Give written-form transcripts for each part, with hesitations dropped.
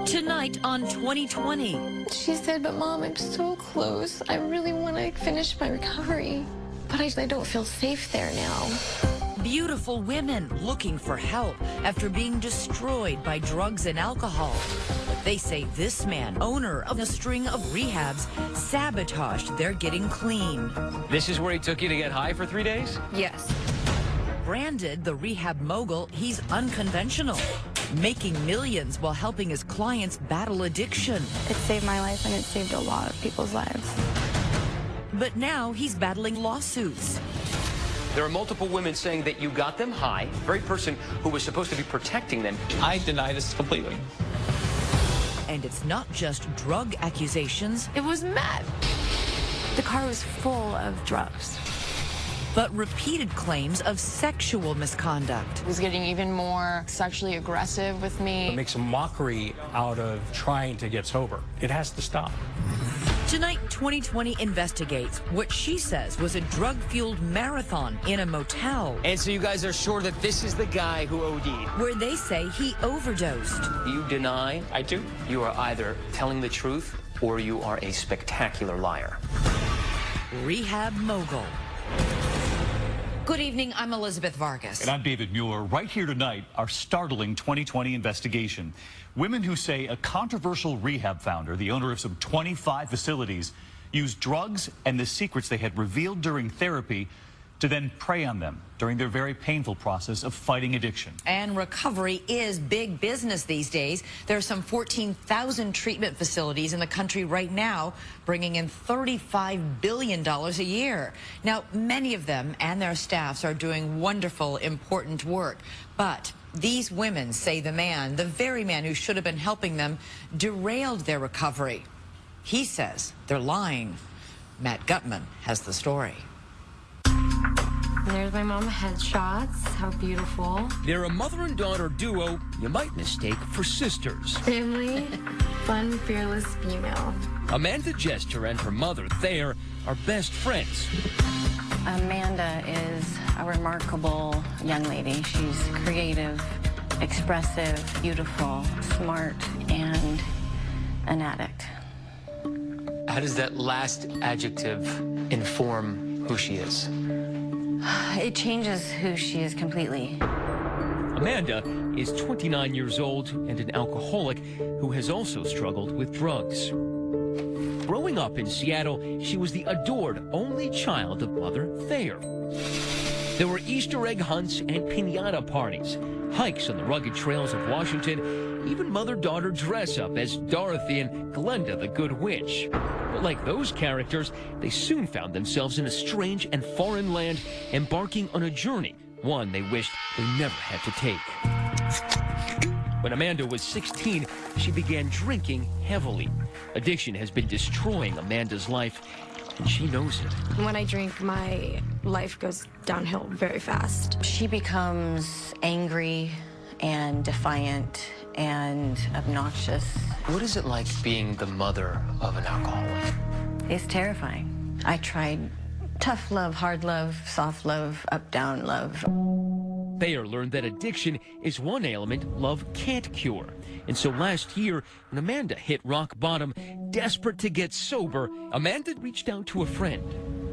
Tonight on 2020. She said, but Mom, I'm so close. I really want to finish my recovery, but I don't feel safe there now. Beautiful women looking for help after being destroyed by drugs and alcohol. But they say this man, owner of a string of rehabs, sabotaged their getting clean. This is where he took you to get high for 3 days? Yes. Branded the rehab mogul, he's unconventional, making millions while helping his clients battle addiction. It saved my life, and it saved a lot of people's lives. But now he's battling lawsuits. There are multiple women saying that you got them high, the very person who was supposed to be protecting them. I deny this completely. And it's not just drug accusations. It was meth. The car was full of drugs. But repeated claims of sexual misconduct. He was getting even more sexually aggressive with me. It makes a mockery out of trying to get sober. It has to stop. Tonight, 2020 investigates what she says was a drug-fueled marathon in a motel. And so you guys are sure that this is the guy who OD'd? Where they say he overdosed. You deny? I do. You are either telling the truth or you are a spectacular liar. Rehab mogul. Good evening, I'm Elizabeth Vargas. And I'm David Mueller. Right here tonight, our startling 2020 investigation. Women who say a controversial rehab founder, the owner of some 25 facilities, used drugs and the secrets they had revealed during therapy to then prey on them during their very painful process of fighting addiction. And recovery is big business these days. There are some 14,000 treatment facilities in the country right now, bringing in $35 billion a year. Now, many of them and their staffs are doing wonderful, important work. But these women say the very man who should have been helping them, derailed their recovery. He says they're lying. Matt Gutman has the story. And there's my mom headshots. How beautiful. They're a mother and daughter duo you might mistake for sisters. Family, fun, fearless female. Amanda Jester and her mother, Thayer, are best friends. Amanda is a remarkable young lady. She's creative, expressive, beautiful, smart, and an addict. How does that last adjective inform who she is? It changes who she is completely. Amanda is 29 years old and an alcoholic who has also struggled with drugs. Growing up in Seattle, she was the adored only child of Mother Thayer. There were Easter egg hunts and piñata parties, hikes on the rugged trails of Washington, even mother-daughter dress-up as Dorothy and Glenda the Good Witch. But like those characters, they soon found themselves in a strange and foreign land, embarking on a journey, one they wished they never had to take. When Amanda was 16, she began drinking heavily. Addiction has been destroying Amanda's life, and she knows it. When I drink, my life goes downhill very fast. She becomes angry and defiant and obnoxious. What is it like being the mother of an alcoholic? It's terrifying. I tried tough love, hard love, soft love, up-down love. Thayer learned that addiction is one ailment love can't cure. And so last year, when Amanda hit rock bottom, desperate to get sober, Amanda reached out to a friend.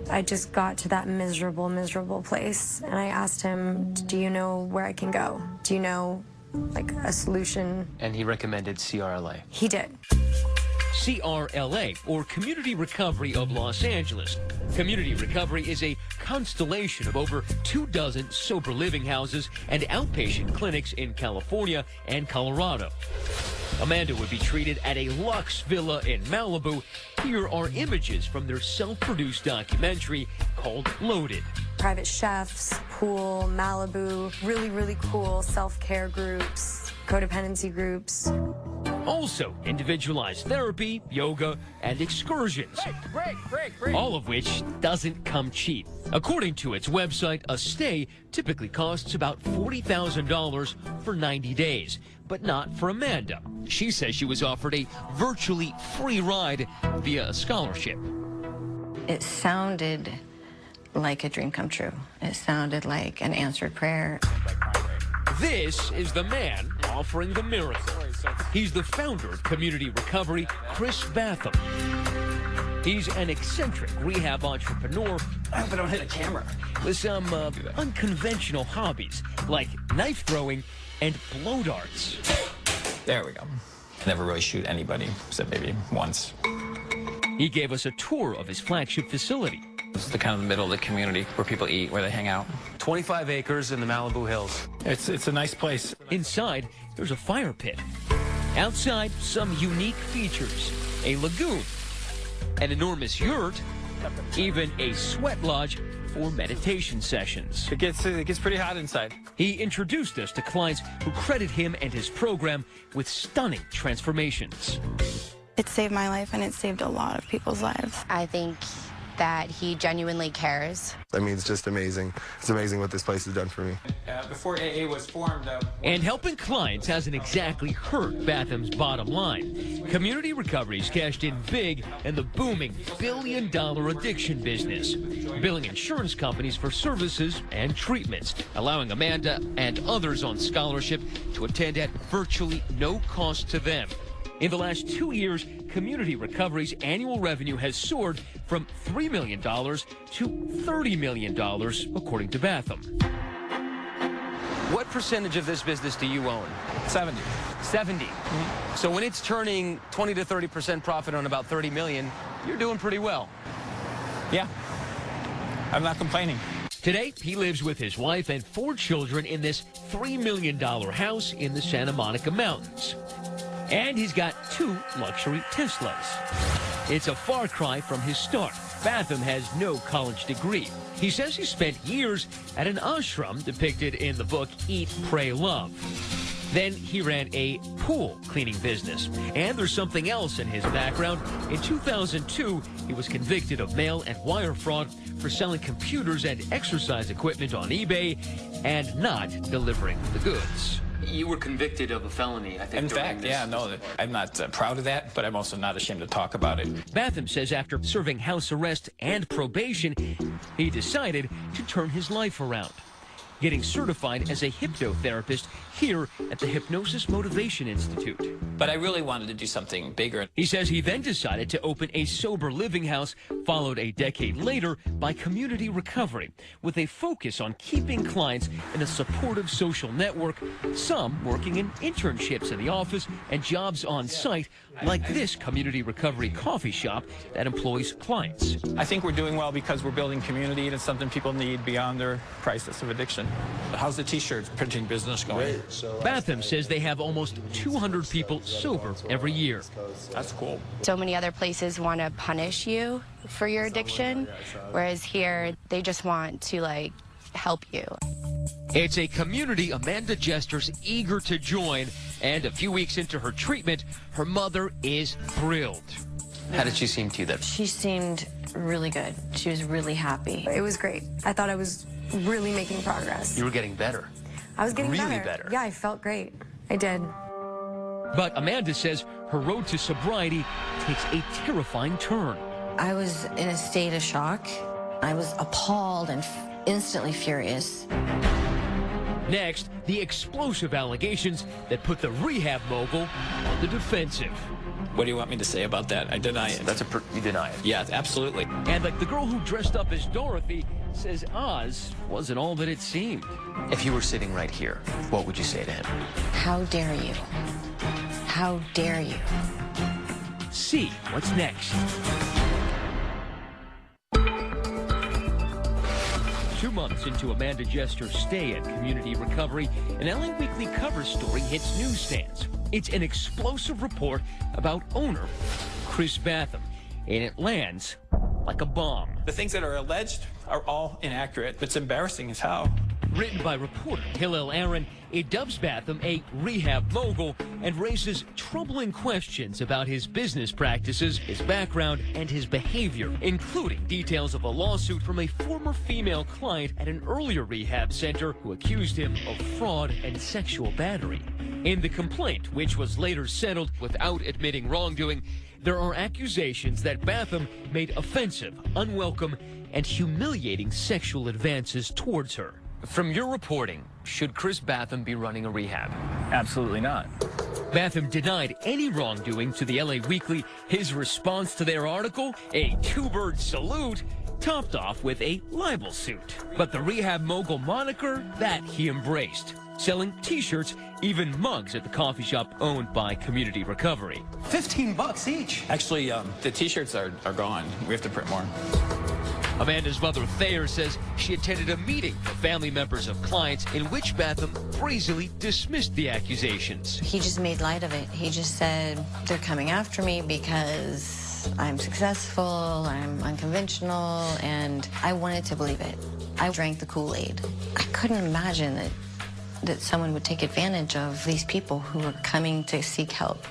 I just got to that miserable, miserable place, and I asked him, do you know where I can go? Do you know, like, a solution? And he recommended CRLA. He did. CRLA, or Community Recovery of Los Angeles. Community Recovery is a constellation of over 24 sober living houses and outpatient clinics in California and Colorado. Amanda would be treated at a luxe villa in Malibu. Here are images from their self-produced documentary called Loaded. Private chefs, pool, Malibu, really, really cool self-care groups, codependency groups. Also, individualized therapy, yoga, and excursions. Break. All of which doesn't come cheap. According to its website, a stay typically costs about $40,000 for 90 days, but not for Amanda. She says she was offered a virtually free ride via a scholarship. It sounded like a dream come true. It sounded like an answered prayer. This is the man offering the miracle. He's the founder of Community Recovery, Chris Bathum. He's an eccentric rehab entrepreneur. I hope I don't hit a camera. With some unconventional hobbies, like knife throwing and blow darts. There we go. Never really shoot anybody, except maybe once. He gave us a tour of his flagship facility. It's the kind of the middle of the community where people eat, where they hang out. 25 acres in the Malibu Hills. It's a nice place. Inside, there's a fire pit. Outside, some unique features. A lagoon, an enormous yurt, even a sweat lodge for meditation sessions. It gets pretty hot inside. He introduced us to clients who credit him and his program with stunning transformations. It saved my life, and it saved a lot of people's lives. I think that he genuinely cares. I mean, it's just amazing. It's amazing what this place has done for me. Before AA was formed, And helping clients hasn't exactly hurt Bathum's bottom line. Community Recovery's cashed in big in the booming billion-dollar addiction business, billing insurance companies for services and treatments, allowing Amanda and others on scholarship to attend at virtually no cost to them. In the last 2 years, Community Recovery's annual revenue has soared from $3 million to $30 million, according to Bathum. What percentage of this business do you own? 70. 70. Mm-hmm. So when it's turning 20 to 30% profit on about 30 million, you're doing pretty well. Yeah. I'm not complaining. Today, he lives with his wife and 4 children in this $3 million house in the Santa Monica Mountains. And he's got 2 luxury Teslas. It's a far cry from his start. Bathum has no college degree. He says he spent years at an ashram depicted in the book Eat, Pray, Love. Then he ran a pool cleaning business. And there's something else in his background. In 2002, he was convicted of mail and wire fraud for selling computers and exercise equipment on eBay and not delivering the goods. You were convicted of a felony, I think. In fact, yeah, no, I'm not proud of that, but I'm also not ashamed to talk about it. Bathum says after serving house arrest and probation, he decided to turn his life around, getting certified as a hypnotherapist here at the Hypnosis Motivation Institute. But I really wanted to do something bigger. He says he then decided to open a sober living house, followed a decade later by Community Recovery, with a focus on keeping clients in a supportive social network, some working in internships in the office and jobs on site, like this Community Recovery coffee shop that employs clients. I think we're doing well because we're building community, and it's something people need beyond their crisis of addiction. How's the T-shirt printing business going? Bathum says they have almost 200 people sober every year. That's cool. So many other places want to punish you for your addiction, whereas here they just want to, like, help you. It's a community Amanda Jester's eager to join, and a few weeks into her treatment, her mother is thrilled. How did she seem to you then? She seemed really good. She was really happy. It was great. I thought I was really making progress. You were getting better. I was getting really better. Yeah, I felt great. I did. But Amanda says her road to sobriety takes a terrifying turn. I was in a state of shock. I was appalled and instantly furious. Next, the explosive allegations that put the rehab mogul on the defensive. What do you want me to say about that? I deny it. You deny it? Yeah, absolutely. And like the girl who dressed up as Dorothy says Oz wasn't all that it seemed. If you were sitting right here, what would you say to him? How dare you? How dare you? See what's next. 2 months into Amanda Jester's stay at Community Recovery, an LA Weekly cover story hits newsstands. It's an explosive report about owner Chris Bathum, and it lands like a bomb. The things that are alleged are all inaccurate. It's embarrassing as hell. Written by reporter Hillel Aaron, it dubs Bathum a rehab mogul and raises troubling questions about his business practices, his background, and his behavior, including details of a lawsuit from a former female client at an earlier rehab center who accused him of fraud and sexual battery. In the complaint, which was later settled without admitting wrongdoing, there are accusations that Bathum made offensive, unwelcome, and humiliating sexual advances towards her. From your reporting, should Chris Bathum be running a rehab? Absolutely not. Bathum denied any wrongdoing to the LA Weekly. His response to their article, a two-bird salute, topped off with a libel suit. But the Rehab Mogul moniker, that he embraced, selling T-shirts, even mugs at the coffee shop owned by Community Recovery. $15 each. Actually, the T-shirts are gone. We have to print more. Amanda's mother, Thayer, says she attended a meeting for family members of clients in which Bathum breezily dismissed the accusations. He just made light of it. He just said, they're coming after me because I'm successful, I'm unconventional, and I wanted to believe it. I drank the Kool-Aid. I couldn't imagine that someone would take advantage of these people who were coming to seek help.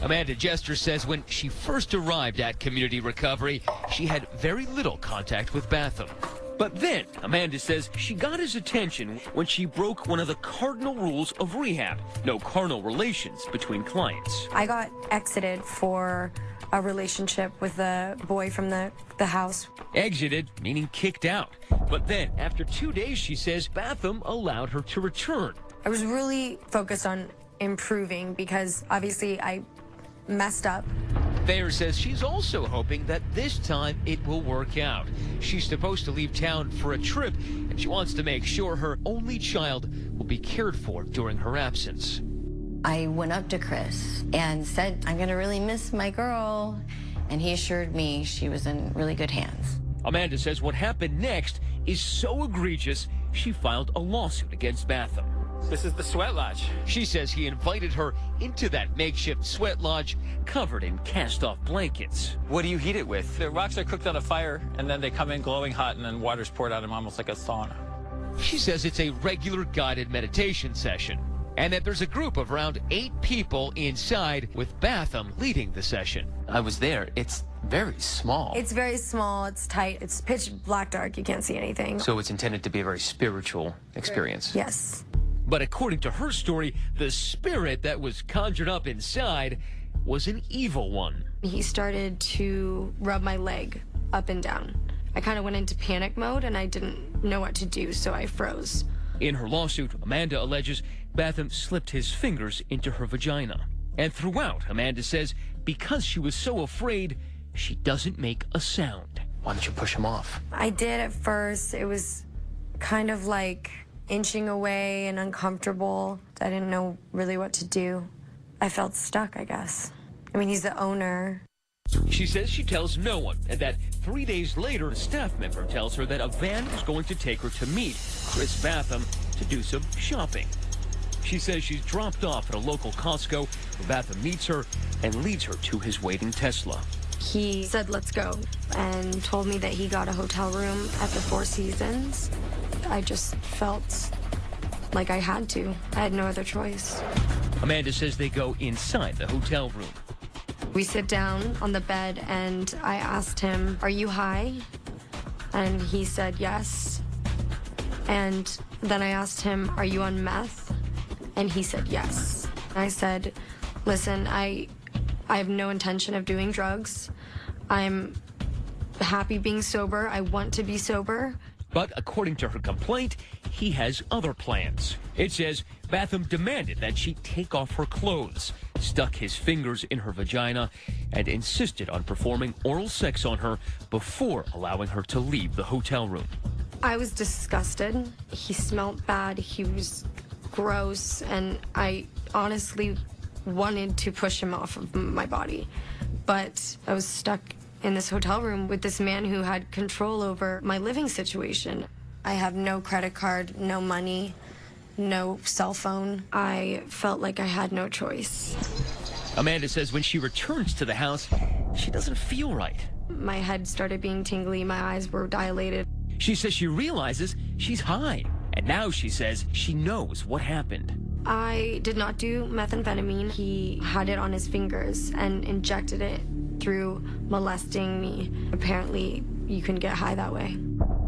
Amanda Jester says when she first arrived at Community Recovery, she had very little contact with Bathum. But then, Amanda says she got his attention when she broke one of the cardinal rules of rehab: no carnal relations between clients. I got exited for a relationship with a boy from the house. Exited, meaning kicked out. But then, after 2 days, she says Bathum allowed her to return. I was really focused on improving because obviously I messed up. Thayer says she's also hoping that this time it will work out. She's supposed to leave town for a trip, and she wants to make sure her only child will be cared for during her absence. I went up to Chris and said, I'm going to really miss my girl, and he assured me she was in really good hands. Amanda says what happened next is so egregious, she filed a lawsuit against Bathum. This is the sweat lodge. She says he invited her into that makeshift sweat lodge covered in cast-off blankets. What do you heat it with? The rocks are cooked on a fire, and then they come in glowing hot, and then water's poured on them almost like a sauna. She says it's a regular guided meditation session, and that there's a group of around 8 people inside, with Bathum leading the session. I was there. It's very small. It's very small, it's tight, it's pitch black dark, you can't see anything. So it's intended to be a very spiritual experience. Yes. But according to her story, the spirit that was conjured up inside was an evil one. He started to rub my leg up and down. I kind of went into panic mode and I didn't know what to do, so I froze. In her lawsuit, Amanda alleges Bathum slipped his fingers into her vagina. And throughout, Amanda says because she was so afraid, she doesn't make a sound. Why don't you push him off? I did at first. It was kind of like inching away and uncomfortable. I didn't know really what to do. I felt stuck, I guess. I mean, he's the owner. She says she tells no one, and that 3 days later, a staff member tells her that a van is going to take her to meet Chris Bathum to do some shopping. She says she's dropped off at a local Costco where Bathum meets her and leads her to his waiting Tesla. He said, let's go, and told me that he got a hotel room at the Four Seasons. I just felt like I had to. I had no other choice. Amanda says they go inside the hotel room. We sit down on the bed and I asked him, are you high? And he said yes. And then I asked him, are you on meth? And he said yes. I said, listen, I have no intention of doing drugs. I'm happy being sober. I want to be sober. But according to her complaint, he has other plans. It says Bathum demanded that she take off her clothes, stuck his fingers in her vagina, and insisted on performing oral sex on her before allowing her to leave the hotel room. I was disgusted. He smelled bad. He was gross. And I honestly wanted to push him off of my body. But I was stuck in this hotel room with this man who had control over my living situation. I have no credit card, no money, no cell phone. I felt like I had no choice. Amanda says when she returns to the house, she doesn't feel right. My head started being tingly, my eyes were dilated. She says she realizes she's high, and now she says she knows what happened. I did not do methamphetamine. He had it on his fingers and injected it through molesting me. Apparently, you can get high that way.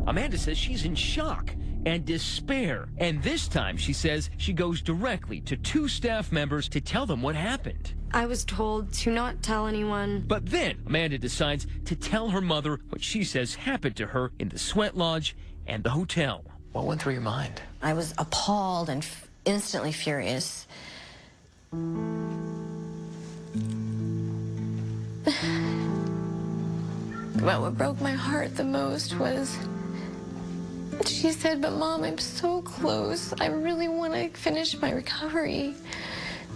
Amanda says she's in shock and despair. And this time, she says she goes directly to 2 staff members to tell them what happened. I was told to not tell anyone. But then Amanda decides to tell her mother what she says happened to her in the sweat lodge and the hotel. What went through your mind? I was appalled and instantly furious. But what broke my heart the most was she said, "But Mom, I'm so close. I really want to finish my recovery.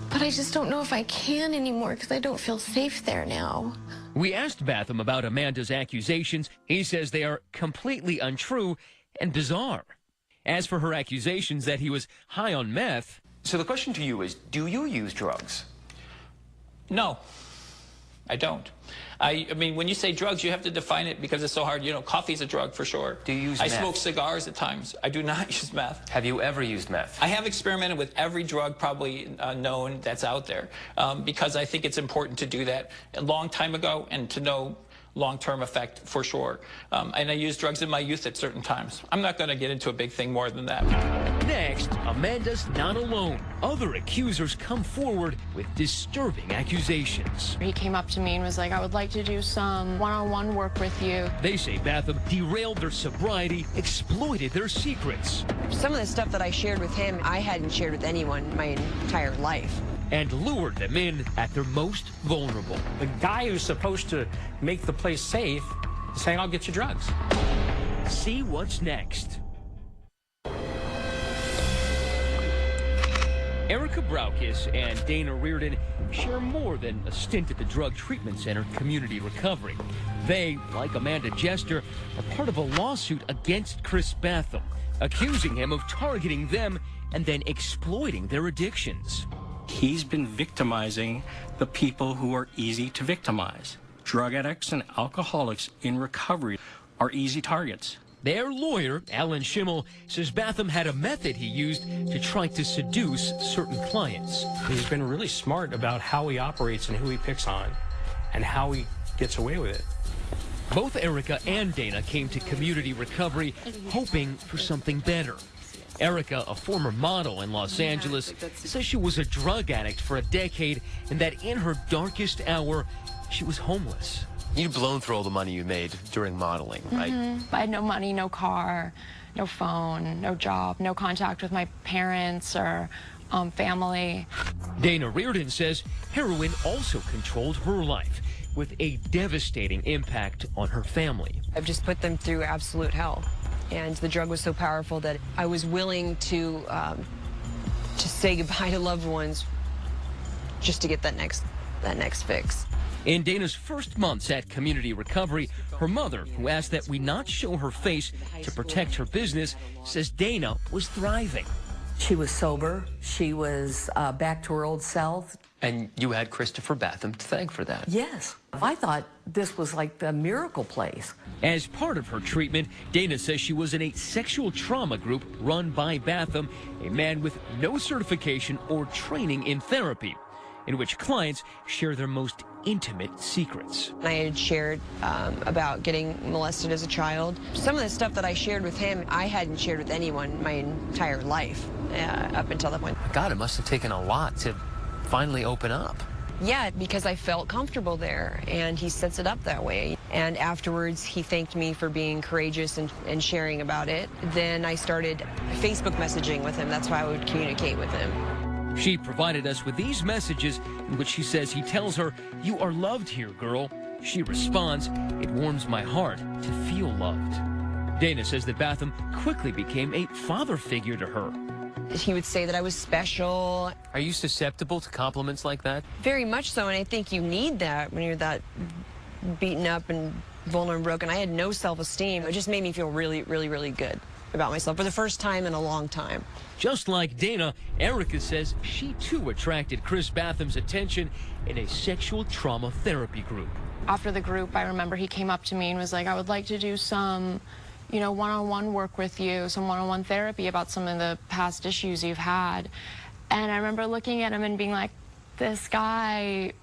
But I just don't know if I can anymore because I don't feel safe there now." We asked Bathum about Amanda's accusations. He says they are completely untrue and bizarre. As for her accusations that he was high on meth... So the question to you is, do you use drugs? No, I don't. I mean, when you say drugs, you have to define it because it's so hard. You know, coffee's a drug for sure. Do you use I meth? smoke cigars at times. I do not use meth. Have you ever used meth? I have experimented with every drug probably known that's out there because I think it's important to do that a long time ago and to know long-term effect for sure. And I used drugs in my youth at certain times. I'm not going to get into a big thing more than that. Next, Amanda's not alone. Other accusers come forward with disturbing accusations. He came up to me and was like, "I would like to do some one-on-one work with you." They say Bathum derailed their sobriety, exploited their secrets. Some of the stuff that I shared with him, I hadn't shared with anyone my entire life. And lured them in at their most vulnerable. The guy who's supposed to make the place safe is saying, "I'll get you drugs." See what's next. Erica Braukis and Dana Reardon share more than a stint at the drug treatment center Community Recovery. They, like Amanda Jester, are part of a lawsuit against Chris Bathum, accusing him of targeting them and then exploiting their addictions. He's been victimizing the people who are easy to victimize. Drug addicts and alcoholics in recovery are easy targets. Their lawyer, Alan Schimmel, says Bathum had a method he used to try to seduce certain clients. He's been really smart about how he operates and who he picks on and how he gets away with it. Both Erica and Dana came to Community Recovery hoping for something better. Erica, a former model in Los Angeles, says she was a drug addict for a decade and that in her darkest hour, she was homeless. You'd blown through all the money you made during modeling, right? I had no money, no car, no phone, no job, no contact with my parents or family. Dana Reardon says heroin also controlled her life, with a devastating impact on her family. I've just put them through absolute hell. And the drug was so powerful that I was willing to say goodbye to loved ones just to get that next fix. In Dana's first months at Community Recovery, her mother, who asked that we not show her face to protect her business, says Dana was thriving. She was sober. She was back to her old self. And you had Christopher Bathum to thank for that. Yes. I thought this was like the miracle place. As part of her treatment, Dana says she was in a sexual trauma group run by Bathum, a man with no certification or training in therapy, in which clients share their most intimate secrets. I had shared about getting molested as a child. Some of the stuff that I shared with him, I hadn't shared with anyone my entire life up until that point. God, it must have taken a lot to finally open up. Yeah, because I felt comfortable there, and he sets it up that way. And afterwards, he thanked me for being courageous and sharing about it. Then I started Facebook messaging with him. That's how I would communicate with him. She provided us with these messages in which she says he tells her, "You are loved here, girl." She responds, "It warms my heart to feel loved." Dana says that Bathum quickly became a father figure to her. He would say that I was special. Are you susceptible to compliments like that? Very much so, and I think you need that when you're that beaten up and vulnerable and broken. I had no self-esteem. It just made me feel really, really, really good about myself for the first time in a long time. Just like Dana, Erica says she too attracted Chris Bathum's attention in a sexual trauma therapy group. After the group, I remember he came up to me and was like, "I would like to do some, one-on-one work with you, some one-on-one therapy about some of the past issues you've had." And I remember looking at him and being like, this guy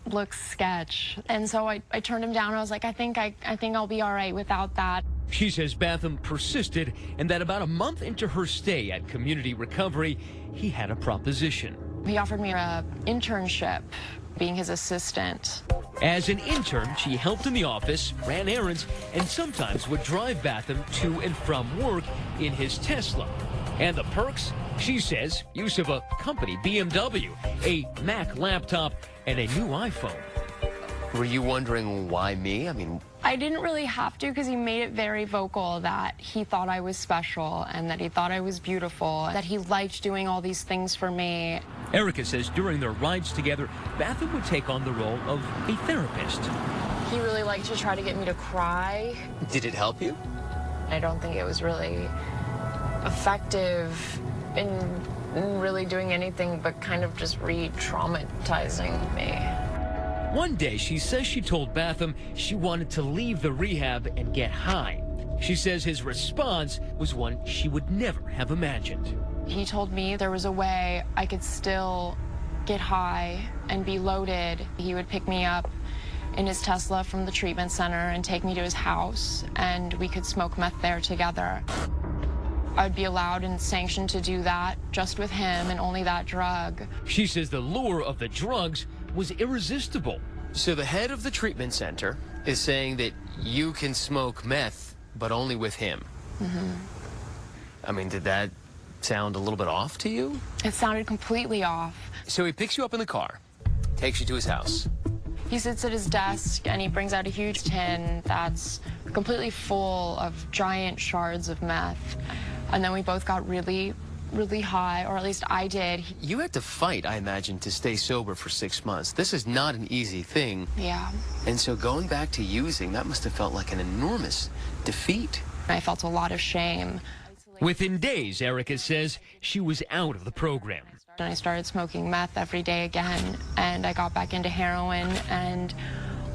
looks sketch. And so I turned him down. I was like, I think I'll be all right without that. She says Bathum persisted and that about a month into her stay at Community Recovery, he had a proposition. He offered me an internship, being his assistant. As an intern, she helped in the office, ran errands, and sometimes would drive Bathum to and from work in his Tesla. And the perks? She says use of a company BMW, a Mac laptop, and a new iPhone. Were you wondering why me? I mean, I didn't really have to because he made it very vocal that he thought I was special and that he thought I was beautiful, that he liked doing all these things for me. Erica says during their rides together, Bathum would take on the role of a therapist. He really liked to try to get me to cry. did it help you? I don't think it was really effective in really doing anything but kind of just re-traumatizing me. One day, she says she told Bathum she wanted to leave the rehab and get high. She says his response was one she would never have imagined. He told me there was a way I could still get high and be loaded. He would pick me up in his Tesla from the treatment center and take me to his house, and we could smoke meth there together. I'd be allowed and sanctioned to do that just with him and only that drug. She says the lure of the drugs was irresistible. So the head of the treatment center is saying that you can smoke meth, but only with him. Mm-hmm. I mean, did that sound a little bit off to you? It sounded completely off. So he picks you up in the car, takes you to his house. He sits at his desk and he brings out a huge tin that's completely full of giant shards of meth. And then we both got really high, or at least I did. You had to fight, I imagine, to stay sober for 6 months. This is not an easy thing. Yeah. And so going back to using, that must have felt like an enormous defeat. I felt a lot of shame. Within days, Erica says she was out of the program. And I started smoking meth every day again, and I got back into heroin, and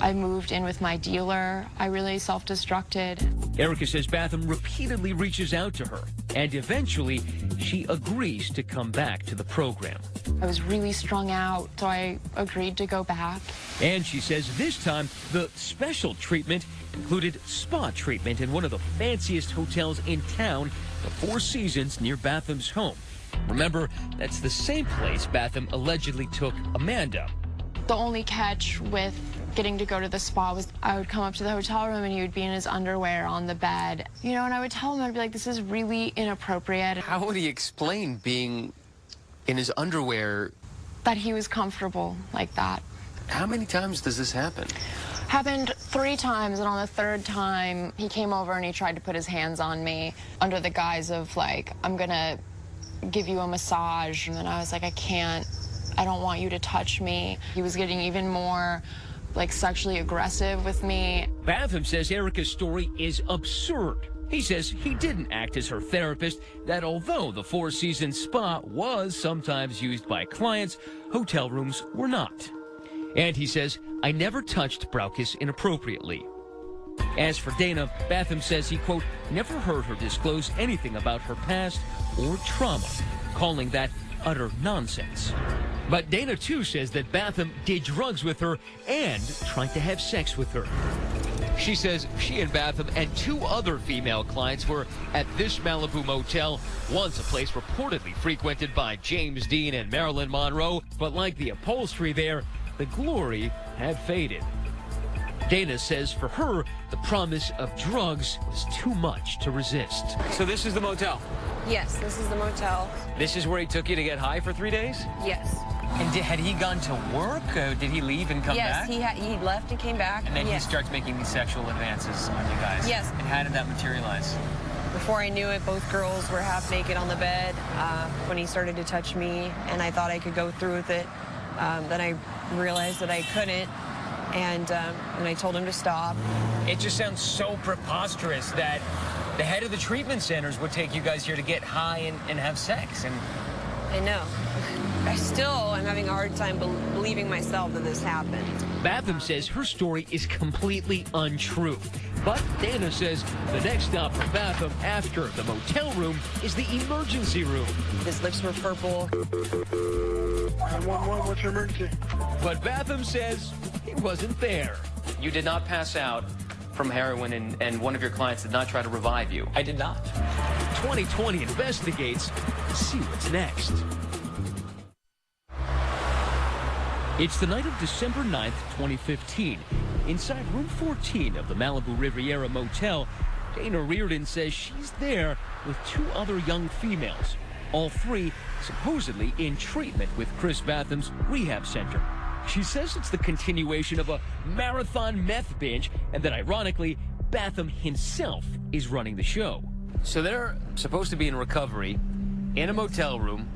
I moved in with my dealer. I really self-destructed. Erica says Bathum repeatedly reaches out to her, and eventually she agrees to come back to the program. I was really strung out, so I agreed to go back. And she says this time the special treatment included spa treatment in one of the fanciest hotels in town, the Four Seasons near Bathum's home. Remember, that's the same place Bathum allegedly took Amanda. The only catch with getting to go to the spa was I would come up to the hotel room and he would be in his underwear on the bed. You know, and I would tell him, I'd be like, this is really inappropriate. How would he explain being in his underwear? That he was comfortable like that. How many times does this happen? Happened 3 times, and on the 3rd time, he came over and he tried to put his hands on me under the guise of, like, I'm gonna give you a massage. And then I was like, I can't. I don't want you to touch me. He was getting even more, like, sexually aggressive with me. Bathum says Erica's story is absurd. He says he didn't act as her therapist, that although the Four Seasons spa was sometimes used by clients, hotel rooms were not. And he says, I never touched Brauchus inappropriately. As for Dana, Bathum says he, quote, never heard her disclose anything about her past or trauma, calling that utter nonsense. But Dana, too, says that Bathum did drugs with her and tried to have sex with her. She says she and Bathum and 2 other female clients were at this Malibu motel, once a place reportedly frequented by James Dean and Marilyn Monroe, but like the upholstery there, the glory had faded. Dana says for her, the promise of drugs was too much to resist. So this is the motel? Yes, this is the motel. This is where he took you to get high for 3 days? Yes. And had he gone to work? Did he leave and come back? Yes, he left and came back. And then he starts making these sexual advances on you guys? Yes. And how did that materialize? Before I knew it, both girls were half naked on the bed when he started to touch me, and I thought I could go through with it. Then I realized that I couldn't, and I told him to stop. It just sounds so preposterous that the head of the treatment centers would take you guys here to get high and have sex. And I know. I still am having a hard time believing myself that this happened. Bathum says her story is completely untrue. But Dana says the next stop for Bathum after the motel room is the emergency room. His lips were purple. 911, what's your emergency? But Bathum says he wasn't there. you did not pass out from heroin, and one of your clients did not try to revive you. I did not. 2020 investigates. See what's next. It's the night of December 9th, 2015. Inside room 14 of the Malibu Riviera Motel, Dana Reardon says she's there with 2 other young females, all 3 supposedly in treatment with Chris Bathum's rehab center. She says it's the continuation of a marathon meth binge and that, ironically, Bathum himself is running the show. So they're supposed to be in recovery in a motel room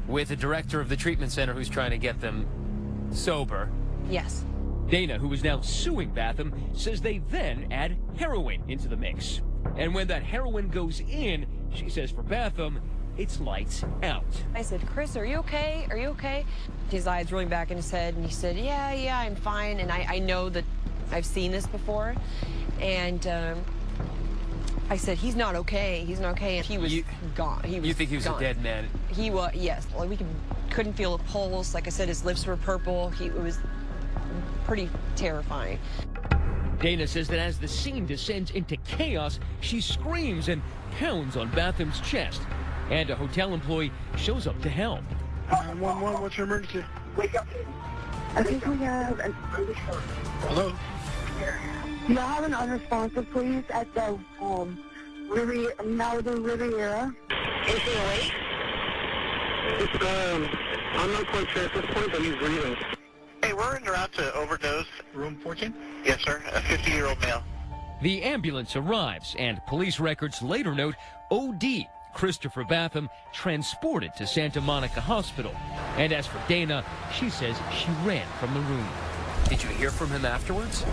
with the director of the treatment center who's trying to get them sober. Yes. Dana, who is now suing Bathum, says they then add heroin into the mix. And when that heroin goes in, she says for Bathum, it's lights out. I said, Chris, are you okay? Are you okay? His eyes rolling back in his head, and he said, yeah, I'm fine. And I know that I've seen this before. And I said, he's not okay. He's not okay. And he was gone. You think he was gone. A dead man? He was, yes. Well, we couldn't feel a pulse. Like I said, his lips were purple. It was pretty terrifying. Dana says that as the scene descends into chaos, she screams and pounds on Bathum's chest. And a hotel employee shows up to help. 911, what's your emergency? Wake up. I think we have an... Hello? Do you have an unresponsive, please, at the Malibu Riviera? Is he awake? I'm not quite sure at this point, but he's breathing. Hey, we're en route to overdose. Room 14? Yes, sir. A 50-year-old male. The ambulance arrives, and police records later note OD Christopher Bathum transported to Santa Monica Hospital. And as for Dana, she says she ran from the room. Did you hear from him afterwards?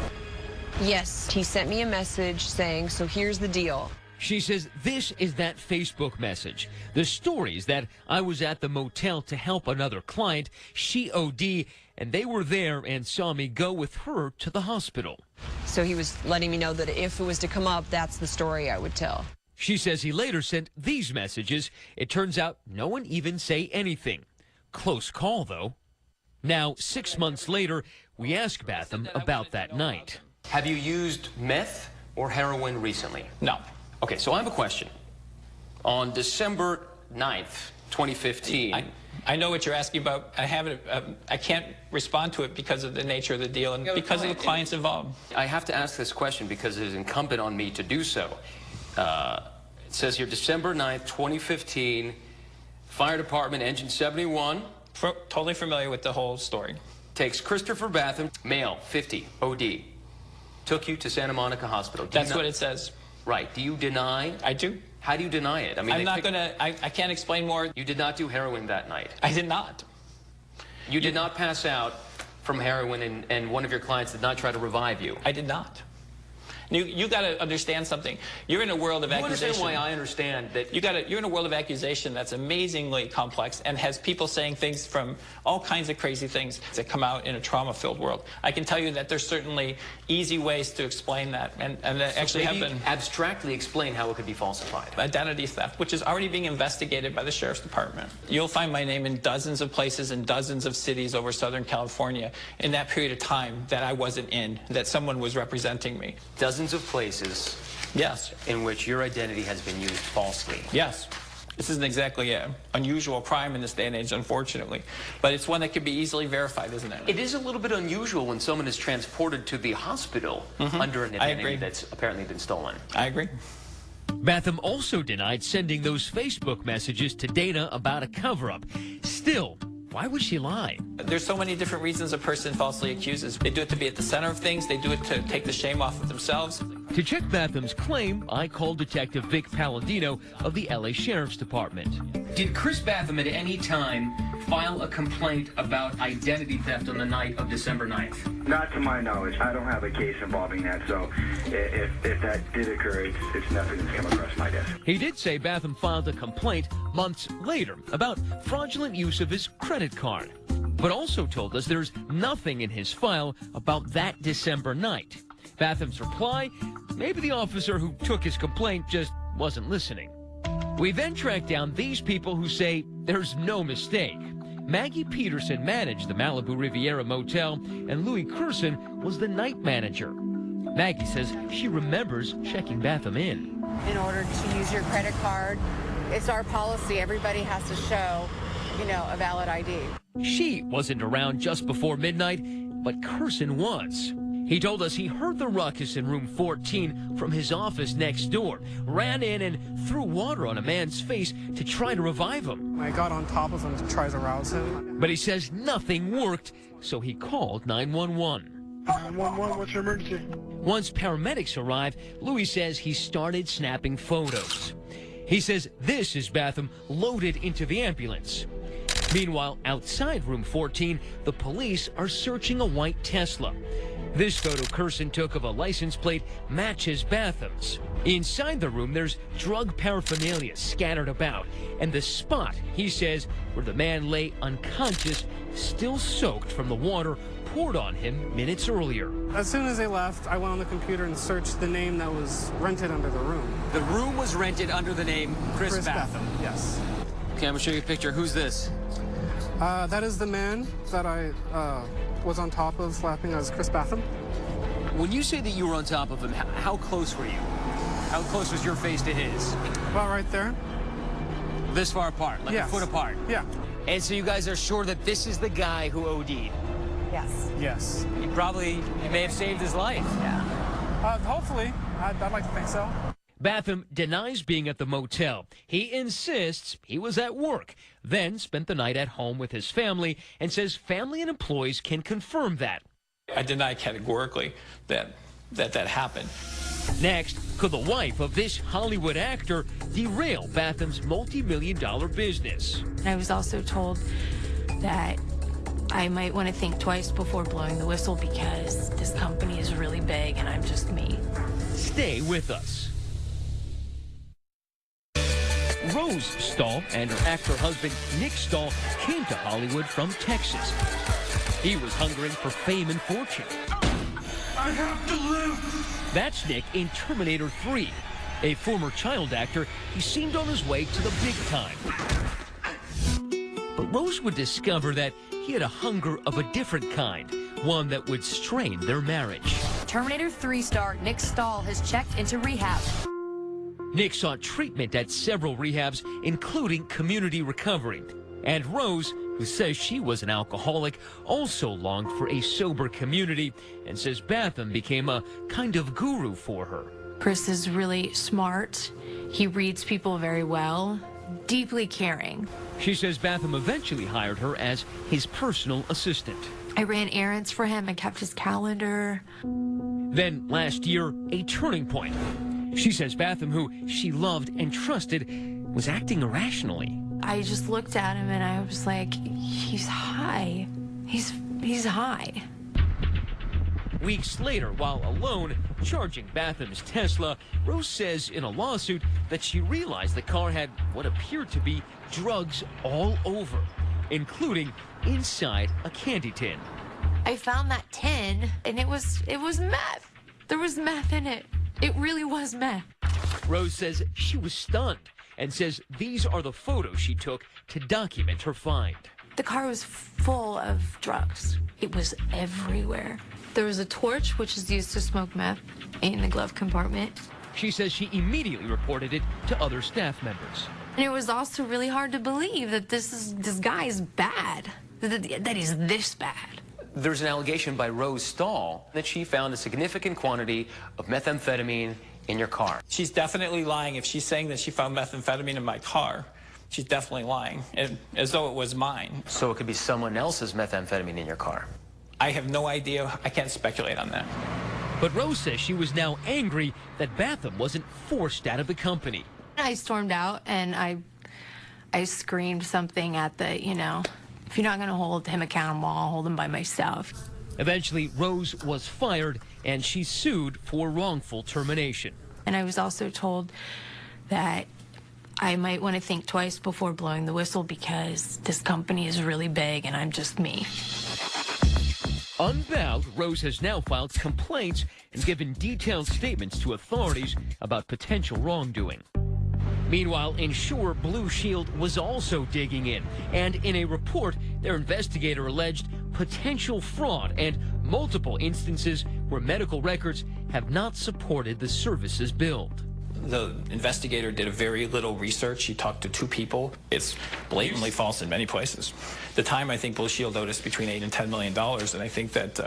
Yes, he sent me a message saying, so here's the deal. She says this is that Facebook message. The story is that I was at the motel to help another client. She OD, and they were there and saw me go with her to the hospital. So he was letting me know that if it was to come up, that's the story I would tell. She says he later sent these messages. It turns out no one even say anything. Close call, though. Now, 6 months later, we ask Bathum about that night. Have you used meth or heroin recently? No. Okay, so I have a question. On December 9th, 2015... I know what you're asking about. I can't respond to it because of the nature of the deal and because of the clients involved. I have to ask this question because it is incumbent on me to do so. It says here, December 9th, 2015, Fire Department, Engine 71. Totally familiar with the whole story. Takes Christopher Bathum, male, 50, OD. Took you to Santa Monica Hospital. That's what it says. Right. Do you deny? I do. How do you deny it? I mean, I'm not going to, I can't explain more. You did not do heroin that night? I did not. You did not pass out from heroin and one of your clients did not try to revive you? I did not. You got to understand something. You're in a world of accusation. You understand why I understand that... You're in a world of accusation that's amazingly complex and has people saying things from all kinds of crazy things that come out in a trauma-filled world. I can tell you that there's certainly easy ways to explain that, and that actually have been... abstractly explain how it could be falsified. Identity theft, which is already being investigated by the Sheriff's Department. You'll find my name in dozens of places in dozens of cities over Southern California in that period of time that I wasn't in, that someone was representing me. Dozens of places, yes, in which your identity has been used falsely. Yes. This isn't exactly an unusual crime in this day and age, unfortunately. But it's one that could be easily verified, isn't it? It is a little bit unusual when someone is transported to the hospital under an identity that's apparently been stolen. I agree. Bathum also denied sending those Facebook messages to Dana about a cover-up. Still, why would she lie? There's so many different reasons a person falsely accuses. They do it to be at the center of things. They do it to take the shame off of themselves. To check Bathum's claim, I called Detective Vic Palladino of the LA Sheriff's Department. Did Chris Bathum at any time file a complaint about identity theft on the night of December 9th? Not to my knowledge. I don't have a case involving that, so if that did occur, it's nothing that's come across my desk. He did say Bathum filed a complaint months later about fraudulent use of his credit card, but also told us there's nothing in his file about that December night. Bathum's reply, maybe the officer who took his complaint just wasn't listening. We then tracked down these people who say there's no mistake. Maggie Peterson managed the Malibu Riviera Motel, and Louis Curson was the night manager. Maggie says she remembers checking Bathum in. In order to use your credit card, it's our policy. Everybody has to show a valid ID. She wasn't around just before midnight, but Curson was. He told us he heard the ruckus in room 14 from his office next door, ran in and threw water on a man's face to try to revive him. I got on top of him to try to rouse him. But he says nothing worked, so he called 911. 911, what's your emergency? Once paramedics arrived, Louis says he started snapping photos. He says this is Bathum loaded into the ambulance. Meanwhile, outside room 14, the police are searching a white Tesla. This photo Curson took of a license plate matches Bathum's. Inside the room, there's drug paraphernalia scattered about, and the spot, he says, where the man lay unconscious, still soaked from the water poured on him minutes earlier. As soon as they left, I went on the computer and searched the name that was rented under the room. The room was rented under the name Chris Bathum. Yes. Okay, I'm gonna show you a picture. Who's this? That is the man that I was on top of slapping as Chris Bathum. When you say that you were on top of him, how close were you? How close was your face to his? About right there. This far apart, like Yes. a foot apart? Yeah. And so you guys are sure that this is the guy who OD'd? Yes. Yes. You may have saved his life. Yeah. Hopefully. I'd like to think so. Bathum denies being at the motel. He insists he was at work, then spent the night at home with his family, and says family and employees can confirm that. I deny categorically that happened. Next, could the wife of this Hollywood actor derail Bathum's multi-million-dollar business? I was also told that I might want to think twice before blowing the whistle because this company is really big and I'm just me. Stay with us. Rose Stahl and her actor husband Nick Stahl came to Hollywood from Texas. He was hungering for fame and fortune. I have to live. That's Nick in Terminator 3. A former child actor, he seemed on his way to the big time. But Rose would discover that he had a hunger of a different kind, one that would strain their marriage. Terminator 3 star Nick Stahl has checked into rehab. Nick sought treatment at several rehabs, including community recovery. And Rose, who says she was an alcoholic, also longed for a sober community and says Bathum became a kind of guru for her. Chris is really smart. He reads people very well, deeply caring. She says Bathum eventually hired her as his personal assistant. I ran errands for him and kept his calendar. Then last year, a turning point. She says Bathum, who she loved and trusted, was acting irrationally. I just looked at him and I was like, he's high. He's high. Weeks later, while alone, charging Bathum's Tesla, Rose says in a lawsuit that she realized the car had what appeared to be drugs all over, including inside a candy tin. I found that tin and it was meth. There was meth in it. It really was meth. Rose says she was stunned and says these are the photos she took to document her find. The car was full of drugs. It was everywhere. There was a torch, which is used to smoke meth, in the glove compartment. She says she immediately reported it to other staff members. And it was also really hard to believe that this guy is bad, that he's this bad. There's an allegation by Rose Stahl that she found a significant quantity of methamphetamine in your car. She's definitely lying. If she's saying that she found methamphetamine in my car, she's definitely lying, as though it was mine. So it could be someone else's methamphetamine in your car. I have no idea. I can't speculate on that. But Rose says she was now angry that Bathum wasn't forced out of the company. I stormed out and I screamed something at the, if you're not going to hold him accountable, I'll hold him by myself. Eventually, Rose was fired and she sued for wrongful termination. And I was also told that I might want to think twice before blowing the whistle because this company is really big and I'm just me. Unbowed, Rose has now filed complaints and given detailed statements to authorities about potential wrongdoing. Meanwhile, Insure Blue Shield was also digging in, and in a report, their investigator alleged potential fraud and multiple instances where medical records have not supported the services billed. The investigator did a very little research. He talked to 2 people. It's blatantly false in many places. The time, I think, Blue Shield owed us between $8 and $10 million, and I think that,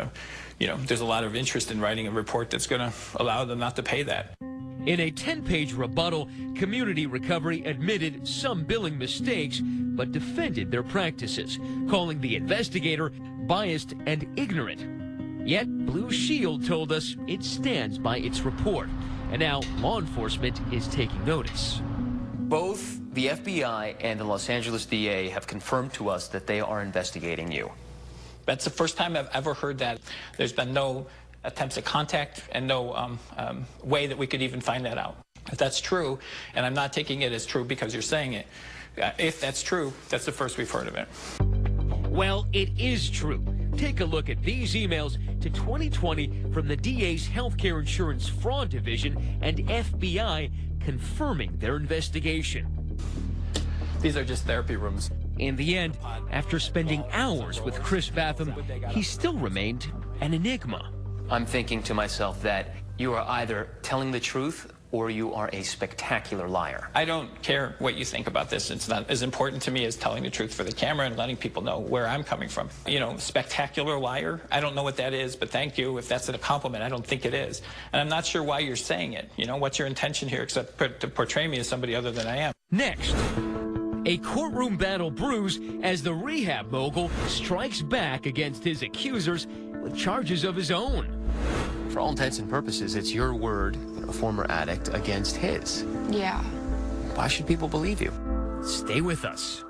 there's a lot of interest in writing a report that's going to allow them not to pay that. In a 10-page rebuttal, Community Recovery admitted some billing mistakes, but defended their practices, calling the investigator biased and ignorant. Yet, Blue Shield told us it stands by its report, and now law enforcement is taking notice. Both the FBI and the Los Angeles DA have confirmed to us that they are investigating you. That's the first time I've ever heard that. There's been no attempts at contact and no way that we could even find that out. If that's true, and I'm not taking it as true because you're saying it, if that's true, that's the first we've heard of it. Well, it is true. Take a look at these emails to 2020 from the DA's Healthcare Insurance Fraud Division and FBI confirming their investigation. These are just therapy rooms. In the end, after spending hours with Chris Bathum, he still remained an enigma. I'm thinking to myself that you are either telling the truth or you are a spectacular liar. I don't care what you think about this. It's not as important to me as telling the truth for the camera and letting people know where I'm coming from. Spectacular liar, I don't know what that is, but thank you. If that's a compliment, I don't think it is. And I'm not sure why you're saying it. What's your intention here except to portray me as somebody other than I am? Next, a courtroom battle brews as the rehab mogul strikes back against his accusers with charges of his own. For all intents and purposes, it's your word, a former addict, against his. Yeah. Why should people believe you? Stay with us.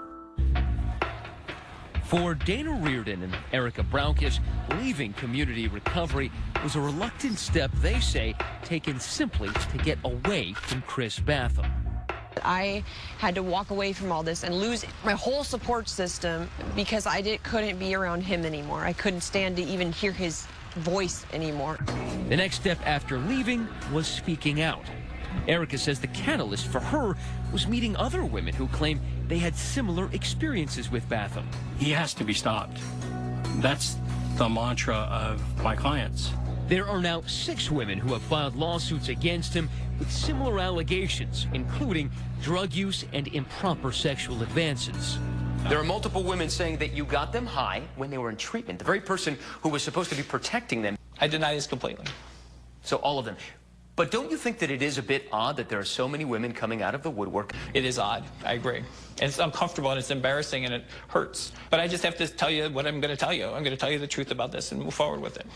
For Dana Reardon and Erica Brownkiss, leaving Community Recovery was a reluctant step, they say, taken simply to get away from Chris Bathum. I had to walk away from all this and lose my whole support system because I couldn't be around him anymore. I couldn't stand to even hear his voice anymore. The next step after leaving was speaking out. Erica says the catalyst for her was meeting other women who claim they had similar experiences with Bathum. He has to be stopped. That's the mantra of my clients. There are now 6 women who have filed lawsuits against him with similar allegations, including drug use and improper sexual advances. There are multiple women saying that you got them high when they were in treatment, the very person who was supposed to be protecting them. I deny this completely. So all of them. But don't you think that it is a bit odd that there are so many women coming out of the woodwork? It is odd. I agree. It's uncomfortable and it's embarrassing and it hurts. But I just have to tell you what I'm going to tell you. I'm going to tell you the truth about this and move forward with it.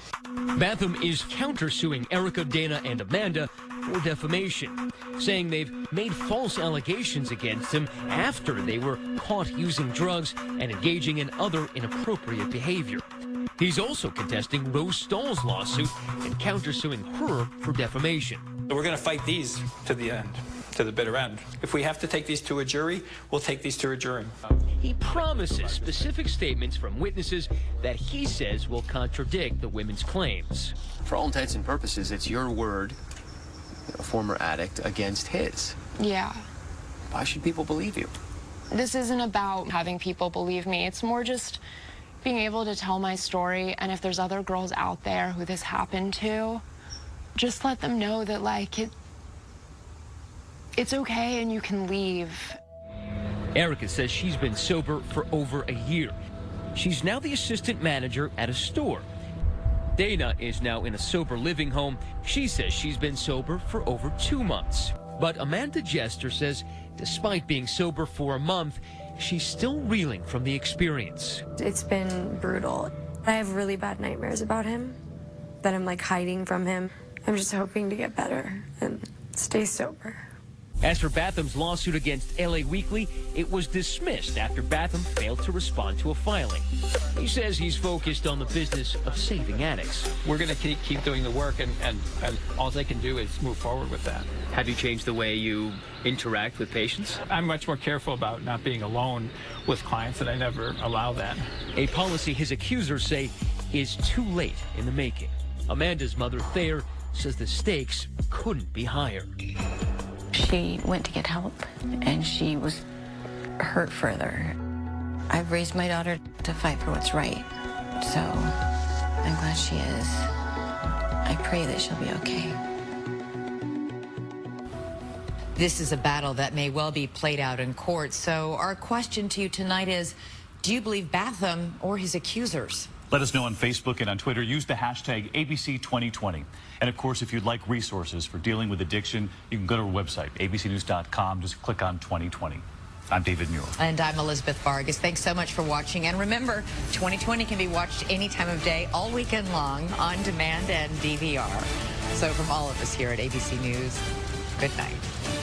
Bathum is countersuing Erica, Dana, and Amanda for defamation, saying they've made false allegations against him after they were caught using drugs and engaging in other inappropriate behavior. He's also contesting Rose Stahl's lawsuit and countersuing her for defamation. We're going to fight these to the end, to the bitter end. If we have to take these to a jury, we'll take these to a jury. He promises specific statements from witnesses that he says will contradict the women's claims. For all intents and purposes, it's your word, a former addict, against his. Yeah. Why should people believe you? This isn't about having people believe me. It's more just being able to tell my story, and if there's other girls out there who this happened to, just let them know that, like, it's okay and you can leave. Erica says she's been sober for over a year. She's now the assistant manager at a store. Dana is now in a sober living home. She says she's been sober for over 2 months. But Amanda Jester says despite being sober for a month, she's still reeling from the experience. It's been brutal. I have really bad nightmares about him, that I'm like hiding from him. I'm just hoping to get better and stay sober. As for Bathum's lawsuit against LA Weekly, it was dismissed after Bathum failed to respond to a filing. He says he's focused on the business of saving addicts. We're going to keep doing the work, and all they can do is move forward with that. Have you changed the way you interact with patients? I'm much more careful about not being alone with clients, and I never allow that. A policy his accusers say is too late in the making. Amanda's mother, Thayer, says the stakes couldn't be higher. She went to get help, and she was hurt further. I've raised my daughter to fight for what's right, so I'm glad she is. I pray that she'll be okay. This is a battle that may well be played out in court. So our question to you tonight is, do you believe Bathum or his accusers? Let us know on Facebook and on Twitter. Use the hashtag ABC2020. And of course, if you'd like resources for dealing with addiction, you can go to our website, abcnews.com. Just click on 2020. I'm David Muir. And I'm Elizabeth Vargas. Thanks so much for watching. And remember, 2020 can be watched any time of day, all weekend long, on demand and DVR. So from all of us here at ABC News, good night.